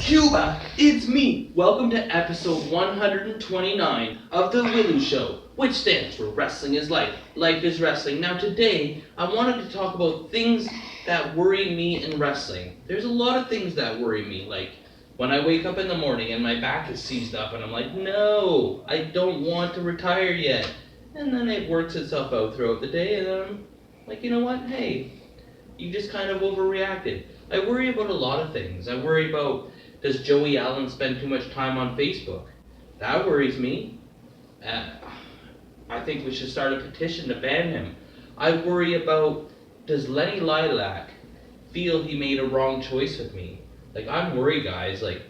Cuba, it's me. Welcome to episode 129 of The W.I.L.L.I.W show, which stands for Wrestling is Life, Life is Wrestling. Now today, I wanted to talk about things that worry me in wrestling. There's a lot of things that worry me, like when I wake up in the morning and my back is seized up and I'm like, no, I don't want to retire yet. And then it works itself out throughout the day and then I'm like, you know what, hey, you just kind of overreacted. I worry about a lot of things. I worry about, does Joey Allen spend too much time on Facebook? That worries me. I think we should start a petition to ban him. I worry about, does Lenny Lilac feel he made a wrong choice with me? Like, I'm worried, guys. Like,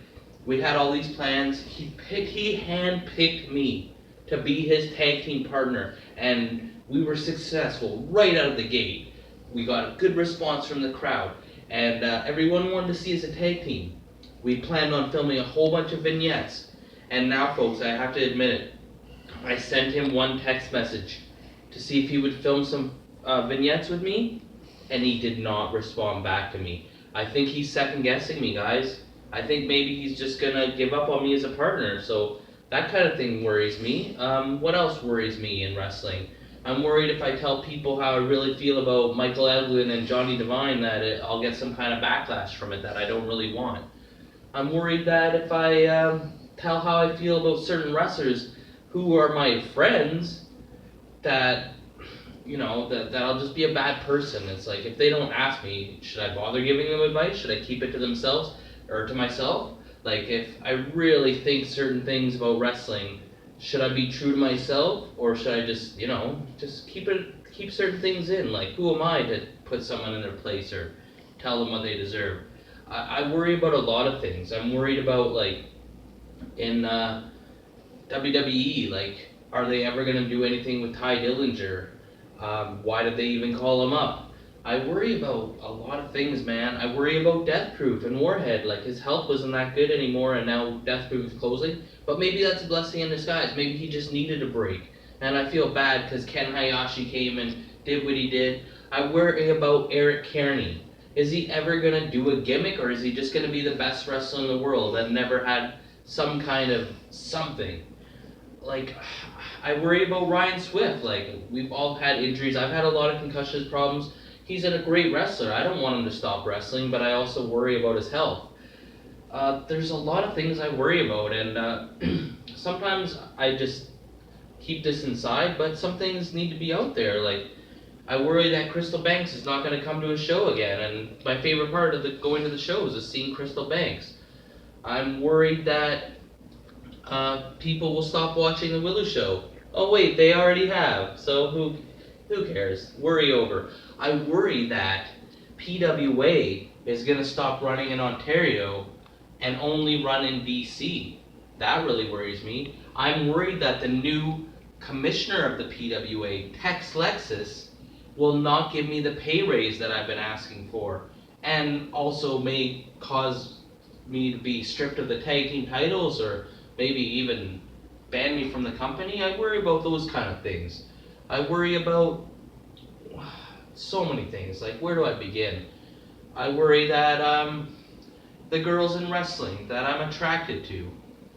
we had all these plans. He handpicked me to be his tag team partner, and we were successful right out of the gate. We got a good response from the crowd, and everyone wanted to see us a tag team. We planned on filming a whole bunch of vignettes, and now, folks, I have to admit it. I sent him one text message to see if he would film some vignettes with me, and he did not respond back to me. I think he's second guessing me, guys. I think maybe he's just gonna give up on me as a partner, so that kind of thing worries me. What else worries me in wrestling? I'm worried if I tell people how I really feel about Michael Edlin and Johnny Devine that I'll get some kind of backlash from it that I don't really want. I'm worried that if I tell how I feel about certain wrestlers who are my friends, that, you know, that I'll just be a bad person. It's like, if they don't ask me, should I bother giving them advice? Should I keep it to themselves or to myself? Like, if I really think certain things about wrestling, should I be true to myself, or should I just, you know, just keep certain things in? Like, who am I to put someone in their place or tell them what they deserve? I worry about a lot of things. I'm worried about, like, in WWE, like, are they ever going to do anything with Ty Dillinger? Why did they even call him up? I worry about a lot of things, man. I worry about Death Proof and Warhead. Like, his health wasn't that good anymore, and now Death Proof is closing. But maybe that's a blessing in disguise. Maybe he just needed a break. And I feel bad because Ken Hayashi came and did what he did. I worry about Eric Kearney. Is he ever going to do a gimmick, or is he just going to be the best wrestler in the world that never had some kind of something? Like, I worry about Ryan Swift. Like, we've all had injuries. I've had a lot of concussion problems. He's a great wrestler. I don't want him to stop wrestling, but I also worry about his health. There's a lot of things I worry about, and sometimes I just keep this inside, but some things need to be out there. Like, I worry that Crystal Banks is not going to come to a show again, and my favorite part of going to the shows is seeing Crystal Banks. I'm worried that people will stop watching the W.I.L.L.I.W show. Oh wait, they already have, so who cares? Worry over. I worry that PWA is going to stop running in Ontario and only run in BC. That really worries me. I'm worried that the new commissioner of the PWA, Tex Lexus, will not give me the pay raise that I've been asking for, and also may cause me to be stripped of the tag team titles, or maybe even ban me from the company. I worry about those kind of things. I worry about so many things. Like, where do I begin? I worry that the girls in wrestling that I'm attracted to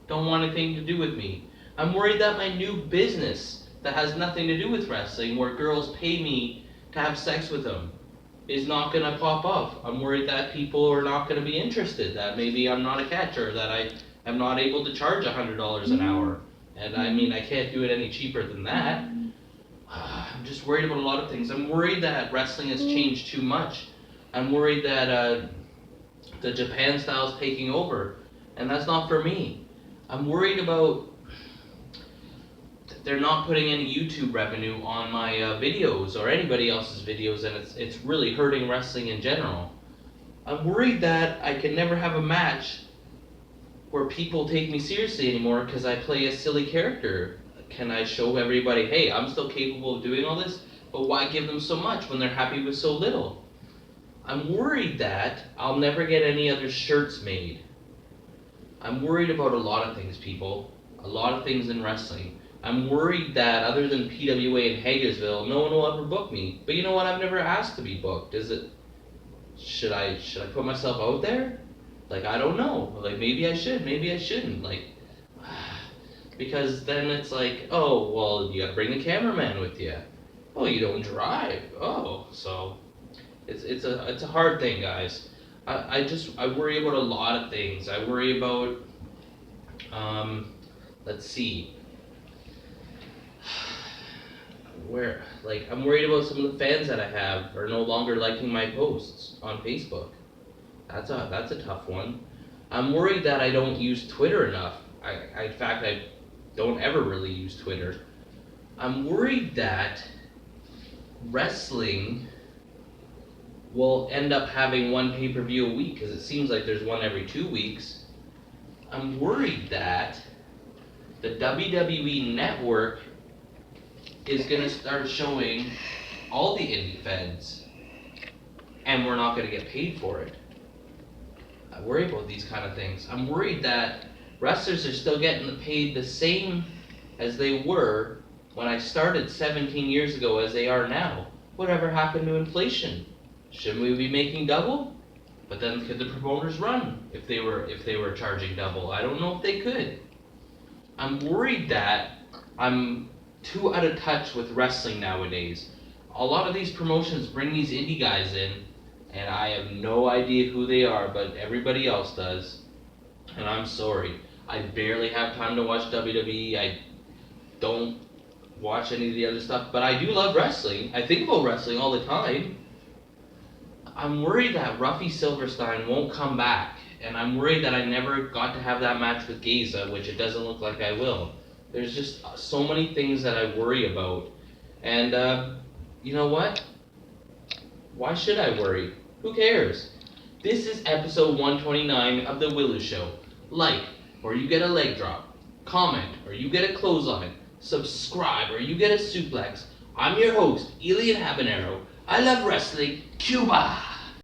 don't want anything to do with me. I'm worried that my new business that has nothing to do with wrestling, where girls pay me to have sex with them, is not going to pop up. I'm worried that people are not going to be interested, that maybe I'm not a catcher, that I am not able to charge $100 an hour. And I mean, I can't do it any cheaper than that. I'm just worried about a lot of things. I'm worried that wrestling has changed too much. I'm worried that the Japan style is taking over, and that's not for me. I'm worried about they're not putting any YouTube revenue on my videos or anybody else's videos, and it's really hurting wrestling in general. I'm worried that I can never have a match where people take me seriously anymore because I play a silly character. Can I show everybody, hey, I'm still capable of doing all this, but why give them so much when they're happy with so little? I'm worried that I'll never get any other shirts made. I'm worried about a lot of things, people. A lot of things in wrestling. I'm worried that other than PWA in Hagersville, no one will ever book me. But you know what? I've never asked to be booked. Should I put myself out there? Like, I don't know. Like, maybe I should, maybe I shouldn't. Like, because then it's like, oh, well, you gotta bring the cameraman with you. Oh, you don't drive. Oh, so it's a hard thing, guys. I worry about a lot of things. I worry about let's see, where, like, I'm worried about some of the fans that I have are no longer liking my posts on Facebook. That's a tough one. I'm worried that I don't use Twitter enough. In fact, I don't ever really use Twitter. I'm worried that wrestling will end up having one pay-per-view a week, because it seems like there's one every 2 weeks. I'm worried that the WWE network is going to start showing all the indie feds, and we're not going to get paid for it. I worry about these kind of things. I'm worried that wrestlers are still getting paid the same as they were when I started 17 years ago as they are now. Whatever happened to inflation? Shouldn't we be making double? But then could the promoters run if they were charging double? I don't know if they could. I'm worried that I'm too out of touch with wrestling nowadays. A lot of these promotions bring these indie guys in, and I have no idea who they are, but everybody else does. And I'm sorry. I barely have time to watch WWE. I don't watch any of the other stuff, but I do love wrestling. I think about wrestling all the time. I'm worried that Ruffy Silverstein won't come back, and I'm worried that I never got to have that match with Geza, which it doesn't look like I will. There's just so many things that I worry about, and you know what? Why should I worry? Who cares? This is episode 129 of The W.I.L.L.I.W Show. Like, or you get a leg drop. Comment, or you get a clothesline. Subscribe, or you get a suplex. I'm your host, Elian Habanero. I love wrestling. Cuba!